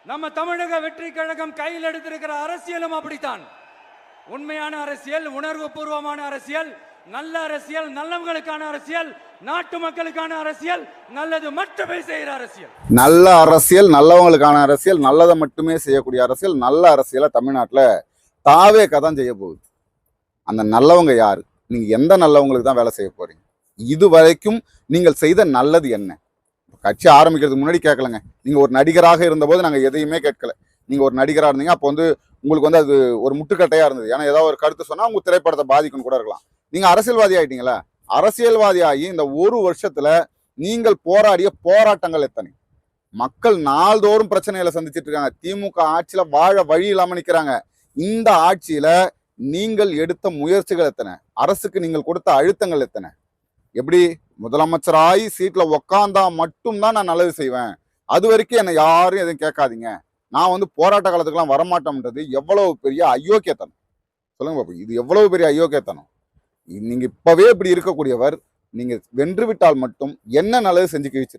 நம்ம தமிழக வெற்றி கழகம் கையில் எடுத்திருக்கிற அரசியலும் அப்படித்தான். உண்மையான அரசியல், உணர்வு பூர்வமான அரசியல், நல்ல அரசியல், நல்லவங்களுக்கான அரசியல், நாட்டு மக்களுக்கான அரசியல், நல்லது மட்டுமே செய்யற அரசியல். நல்ல அரசியல், நல்லவங்களுக்கான அரசியல், நல்லதை மட்டுமே செய்யக்கூடிய அரசியல். நல்ல அரசியலை தமிழ்நாட்டில் தாவேக தான் செய்ய போகுது. அந்த நல்லவங்க யாரு? நீங்க எந்த நல்லவங்களுக்கு தான் வேலை செய்ய போறீங்க? இது வரைக்கும் நீங்கள் செய்த நல்லது என்ன? கட்சி ஆரம்பிக்கிறதுக்கு முன்னாடி கேட்கலங்க. நீங்க ஒரு நடிகராக இருந்தபோது நாங்க எதையுமே கேட்கல. நீங்க ஒரு நடிகராக இருந்தீங்க, அப்போ உங்களுக்கு அது ஒரு முட்டுக்கட்டையா இருந்தது. ஏன்னா ஏதாவது ஒரு கருத்து சொன்னா உங்க திரைப்படத்தை பாதிக்கும் கூட இருக்கலாம். நீங்க அரசியல்வாதி ஆயிட்டீங்களா? அரசியல்வாதி ஆகி இந்த ஒரு வருஷத்துல நீங்கள் போராடிய போராட்டங்கள் எத்தனை? மக்கள் நாள்தோறும் பிரச்சனைகளை சந்திச்சிட்டு இருக்காங்க. திமுக ஆட்சியில வாழ வழி இல்லாம நிக்கிறாங்க. இந்த ஆட்சியில நீங்கள் எடுத்த முயற்சிகள் எத்தனை? அரசுக்கு நீங்கள் கொடுத்த அழுத்தங்கள் எத்தனை? எப்படி முதலமைச்சராகி சீட்ல உக்காந்தா மட்டும்தான் நான் நல்லது செய்வேன், அது வரைக்கும் என்னை யாரும் எதுவும் கேட்காதீங்க, நான் போராட்ட காலத்துக்கெல்லாம் வரமாட்டோம்ன்றது எவ்வளவு பெரிய அயோக்கியத்தனம் சொல்லுங்க பாப்பா. இது எவ்வளவு பெரிய அயோக்கியத்தனம். நீங்க இப்பவே இப்படி இருக்கக்கூடியவர், நீங்க வென்று விட்டால் மட்டும் என்ன நல்லது செஞ்சு கிழிச்சு